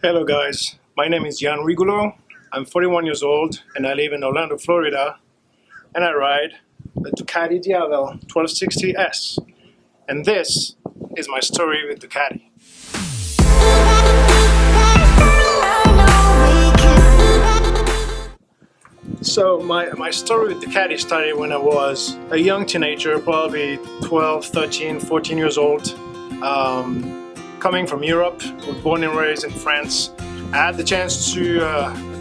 Hello guys, my name is Jan Rigulo. I'm 41 years old and I live in Orlando, Florida, and I ride the Ducati Diavel 1260S. And this is my story with Ducati. So my story with Ducati started when I was a young teenager, probably 12, 13, 14 years old. Coming from Europe, was born and raised in France. I had the chance to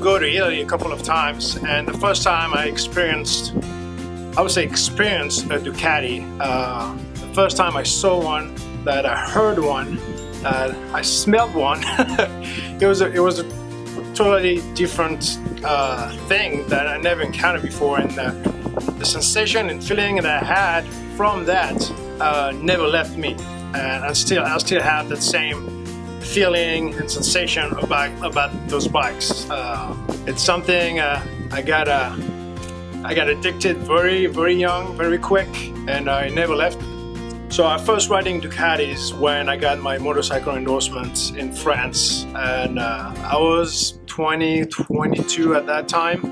go to Italy a couple of times, and the first time I experienced a Ducati. The first time I saw one, that I heard one, I smelled one. It was a totally different thing that I never encountered before, and the sensation and feeling that I had from that never left me. And I still have that same feeling and sensation about those bikes. It's something I got addicted very young, very quick, and I never left. So I first riding Ducatis when I got my motorcycle endorsement in France, and I was 20, 22 at that time,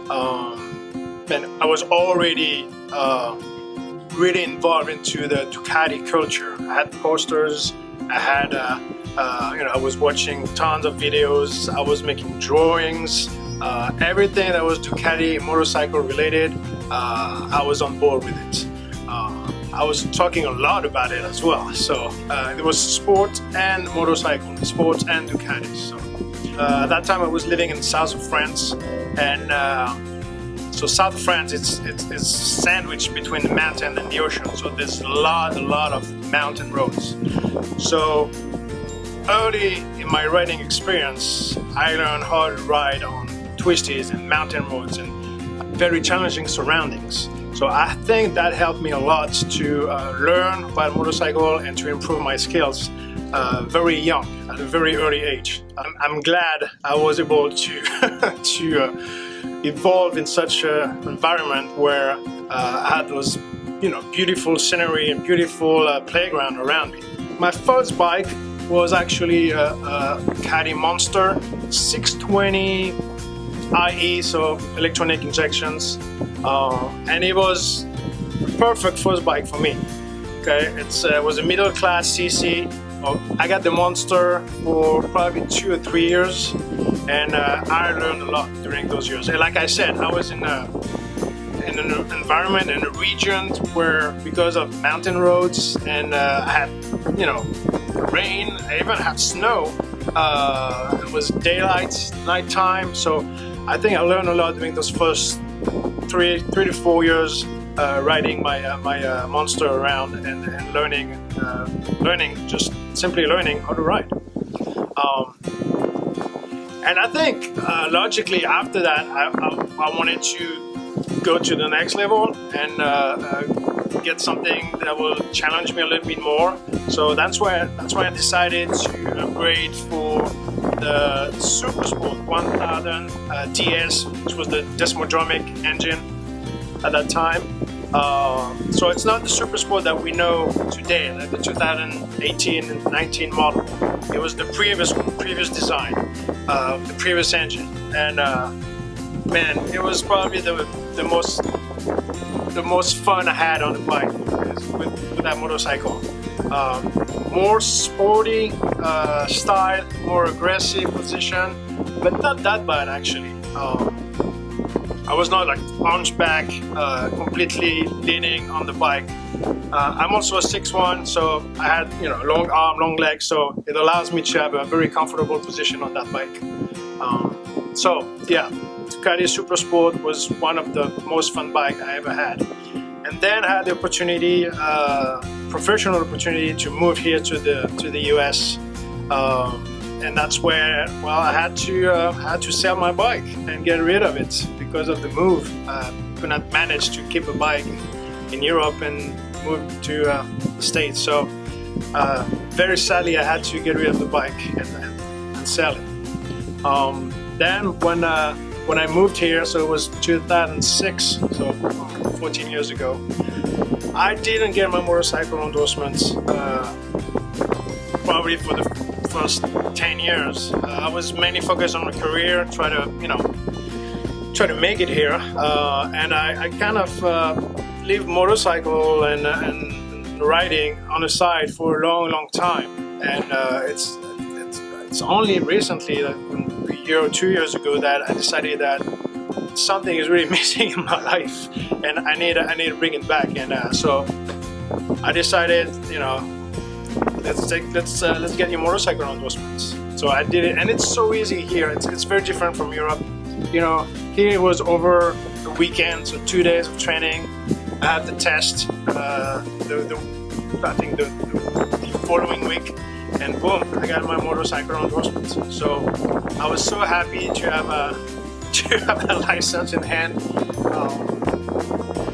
and I was already really involved into the Ducati culture. I had posters, I had, I was watching tons of videos, I was making drawings, everything that was Ducati motorcycle related, I was on board with it. I was talking a lot about it as well. So it was sport and motorcycle, sport and Ducati. So at that time I was living in the south of France, and so south of France, it's sandwiched between the mountain and the ocean. So there's a lot of mountain roads. So early in my riding experience, I learned how to ride on twisties and mountain roads and very challenging surroundings. So I think that helped me a lot to learn about motorcycle and to improve my skills very young, at a very early age. I'm glad I was able to evolve in such an environment where I had those, beautiful scenery and beautiful playground around me. My first bike was actually a Ducati Monster 620 IE, so electronic injections, and it was the perfect first bike for me. Okay, it was a middle class CC. I got the Monster for probably 2 or 3 years, and I learned a lot during those years. And like I said, I was in an environment, in a region where, because of mountain roads, and I had, rain, I even had snow. It was daylight, nighttime. So I think I learned a lot during those first 3 to 4 years riding my Monster around and learning, just simply learning how to ride. And I think logically after that, I wanted to go to the next level and get something that will challenge me a little bit more. So that's why I decided to upgrade for the Super Sport 1000 DS, which was the Desmodromic engine at that time. So it's not the Super Sport that we know today, like the 2018 and 19 model. It was the previous design, the previous engine, and man, it was probably the most fun I had on the bike with that motorcycle. More sporty style, more aggressive position, but not that bad actually. I was not like hunchback, completely leaning on the bike. I'm also a 6'1", so I had long arm, long legs, so it allows me to have a very comfortable position on that bike. So yeah, Ducati Super Sport was one of the most fun bikes I ever had. And then I had the opportunity, professional opportunity, to move here to the US. And that's where, well, I had to sell my bike and get rid of it because of the move. I could not manage to keep a bike in Europe and move to the States. So very sadly, I had to get rid of the bike and sell it. Then when I moved here, so it was 2006, so 14 years ago, I didn't get my motorcycle endorsements probably for the first 10 years. I was mainly focused on my career, try to make it here, and I kind of leave motorcycle and riding on the side for a long time, and it's only recently, like a year or 2 years ago, that I decided that something is really missing in my life, and I need to bring it back. And so I decided, let's get your motorcycle endorsements. So I did it, and it's so easy here. It's very different from Europe. Here it was over the weekend, so 2 days of training. I had the test, I think the following week, and boom, I got my motorcycle endorsement. So I was so happy to have a license in hand.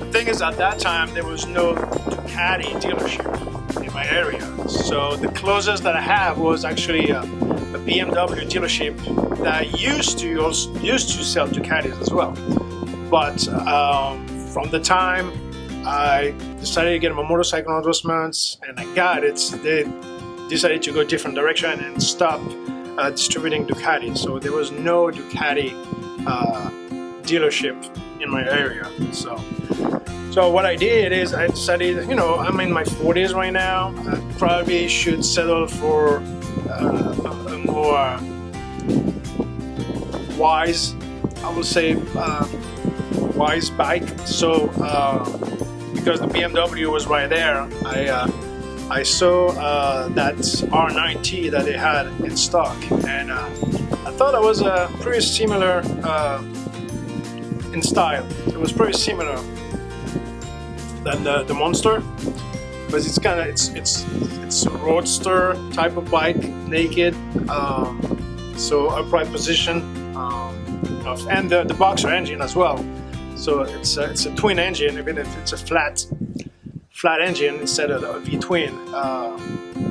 The thing is, at that time there was no Ducati dealership in my area, so the closest that I have was actually a BMW dealership that used to sell Ducatis as well. But from the time I decided to get my motorcycle endorsements and I got it, they decided to go a different direction and stop distributing Ducati. So there was no Ducati dealership in my area. So what I did is I decided, I'm in my 40s right now. I probably should settle for a more wise, I would say, wise bike. So because the BMW was right there, I saw that R9T that they had in stock, and I thought it was pretty similar in style. It was pretty similar than the Monster, but it's a roadster type of bike, naked, so upright position, and the boxer engine as well. So it's a twin engine, even if it's a flat engine instead of a V-twin.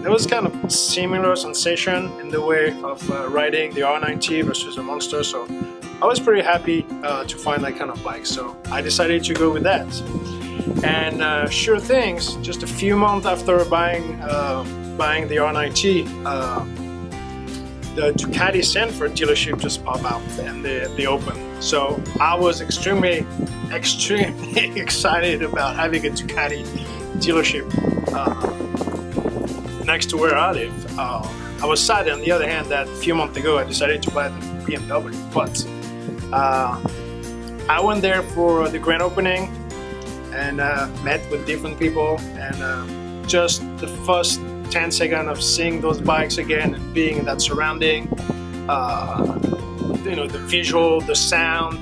There was kind of similar sensation in the way of riding the R9T versus a Monster. So I was pretty happy to find that kind of bike. So I decided to go with that. And sure things, just a few months after buying the R9T, the Ducati Sanford dealership just popped out and they opened. So I was extremely excited about having a Ducati dealership next to where I live. I was sad, on the other hand, that a few months ago I decided to buy the BMW, but I went there for the grand opening and met with different people, and just the first 10 seconds of seeing those bikes again and being in that surrounding, the visual, the sound,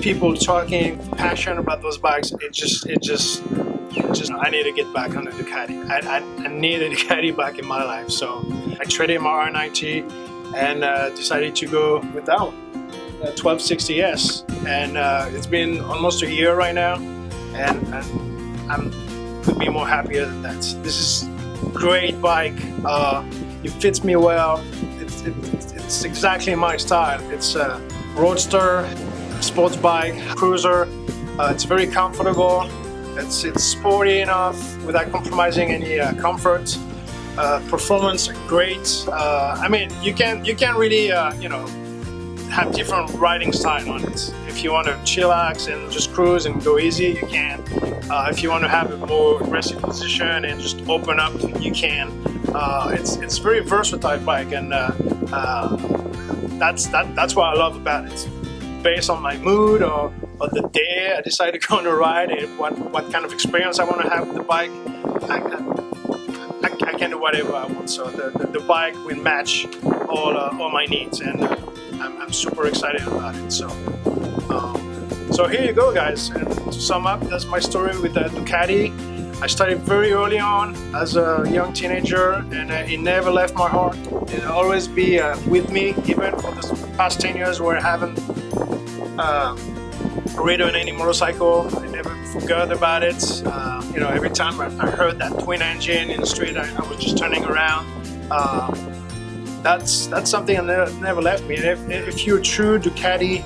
people talking, passion about those bikes, it just I need to get back on the Ducati. I need a Ducati back in my life. So I traded my R9T and decided to go with that one, 1260S, and it's been almost a year right now, and I could be more happier than that. This is a great bike. It fits me well. It's exactly my style. It's a roadster, sports bike, cruiser. It's very comfortable. It's sporty enough without compromising any comfort. Performance great. I mean, you can really have different riding style on it. If you want to chillax and just cruise and go easy, you can. If you want to have a more aggressive position and just open up, you can. It's very versatile bike, and that's what I love about it. Based on my mood or the day I decide to go on a ride, and what kind of experience I want to have with the bike, I can do whatever I want. So the bike will match all my needs, and I'm super excited about it. So here you go, guys. And to sum up, that's my story with the Ducati. I started very early on as a young teenager, and it never left my heart. It'll always be with me, even for the past 10 years where I haven't ridden any motorcycle. I never forgot about it. Every time I heard that twin engine in the street, I was just turning around. That's something that never left me. And if you're a true Ducati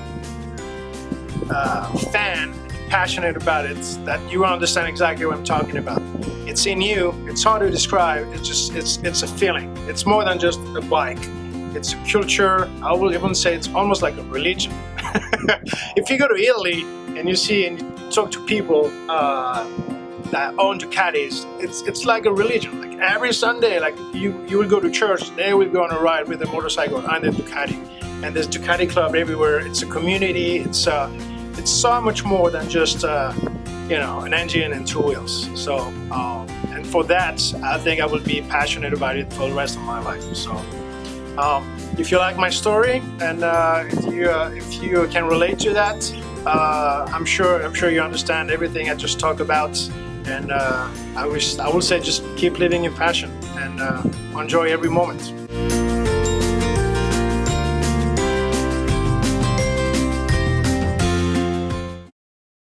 fan, passionate about it, that you understand exactly what I'm talking about. It's in you. It's hard to describe. It's a feeling. It's more than just a bike. It's a culture. I will even say it's almost like a religion. If you go to Italy and you see and you talk to people that own Ducatis, it's like a religion. Like every Sunday, like you will go to church, they will go on a ride with a motorcycle and a Ducati. And there's Ducati club everywhere. It's a community. It's so much more than just an engine and two wheels. So and for that, I think I will be passionate about it for the rest of my life. So if you like my story and if you can relate to that, I'm sure you understand everything I just talked about. And I will say just keep living your passion and enjoy every moment.